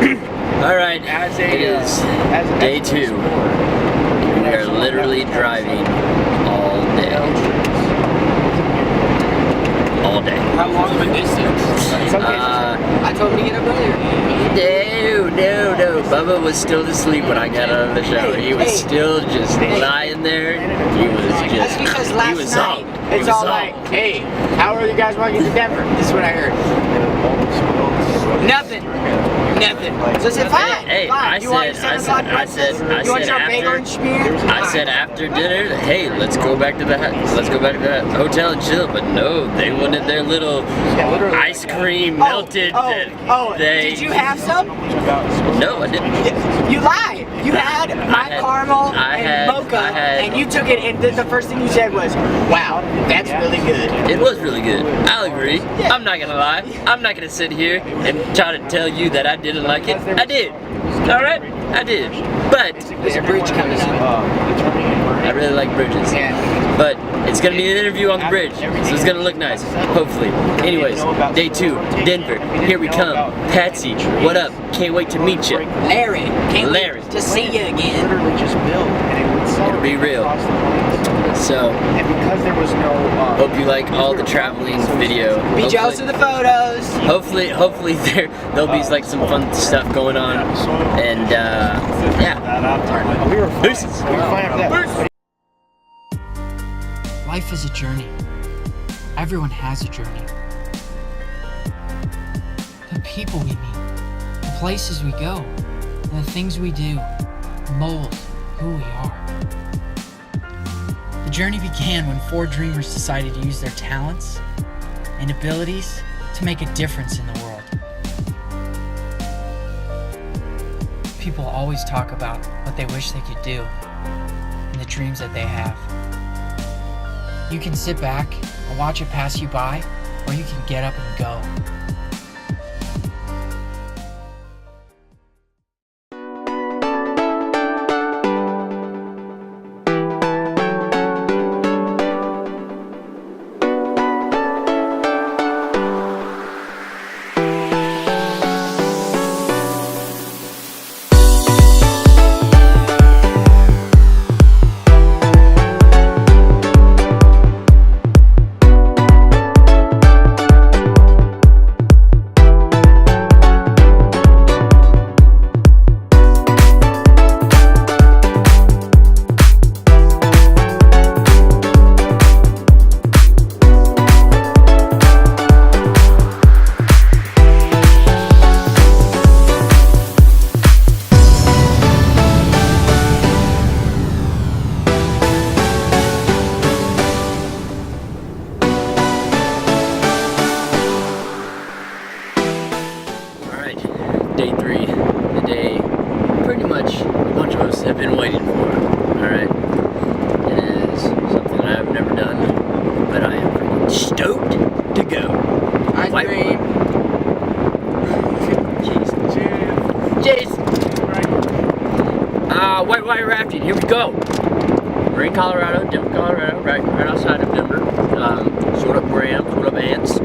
Alright, it is day 2. We are literally driving all day. All day. How long of a distance? I told him to get up earlier. No. Bubba was still asleep when I got out of the shower. He was still just lying there. He was just, that's because last he was night, up. it's all like, hey, how are you guys walking to Denver? This is what I heard. Nothing. So I said, fine. Hey, fine. You want your 7 o'clock breakfast? You want your bagel and schmear? I said after dinner, hey, let's go back to the hotel and chill. But no, they wanted their little ice cream melted. Did you have some? No, I didn't. You lied. You had my caramel and mocha, and you took it, and the first thing you said was, wow, that's really good. It was really good. I'll agree. Yeah. I'm not gonna lie. I'm not gonna sit here and try to tell you that I didn't like it. I did. Alright? I did. But there's a bridge coming up. I really like bridges. Yeah. But it's gonna be an interview on the bridge, so it's gonna look nice. Hopefully. Anyways, day 2, Denver. Here we come. Patsy, what up? Can't wait to meet you. Larry, can't wait to see you again. It'll be real. So, and because there was no hope you like all the traveling video. Be jealous of the photos. Hopefully there'll be like some fun stuff going on, and yeah. We were Deuces. Life is a journey. Everyone has a journey. The people we meet, the places we go, and the things we do mold who we are. The journey began when 4 dreamers decided to use their talents and abilities to make a difference in the world. People always talk about what they wish they could do and the dreams that they have. You can sit back and watch it pass you by, or you can get up and go. Day 3, the day pretty much a bunch of us have been waiting for. Alright? It is something I've never done, but I am pretty stoked to go. Ice cream. Jason! Whitewater rafting, here we go! We're in Colorado, Denver, Colorado, right outside of Denver. Sort of Graham, sort of Ants.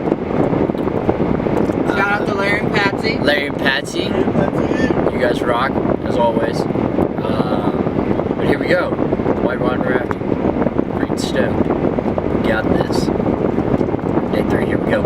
Shout out to Larry and Patsy. Larry and Patsy. You guys rock, as always. But here we go. Whitewater rafting. Pretty stoked. We got this. Day 3, here we go.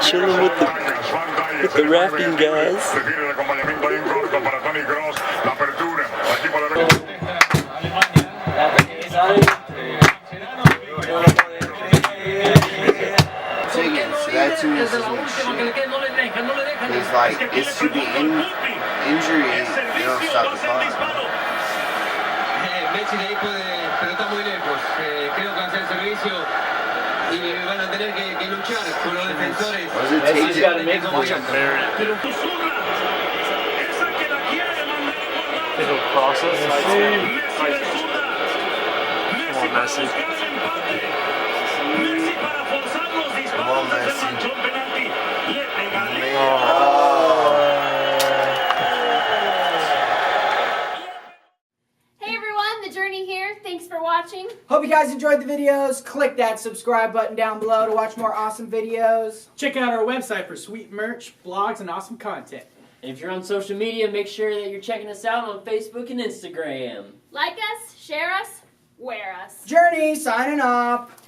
Chilling with the rafting guys. That to me is it's like, it's to be injury, you don't stop the clock. Messi de ahí puede, pero está muy lejos. Creo que hace el servicio y van a tener que luchar con los defensores. Messi's got to make It'll cross us. Come on, Messi. Come on, Messi. Hey everyone, The Journey here. Thanks for watching. Hope you guys enjoyed the videos. Click that subscribe button down below to watch more awesome videos. Check out our website for sweet merch, blogs, and awesome content. And if you're on social media, make sure that you're checking us out on Facebook and Instagram. Like us, share us, wear us. Journey signing off.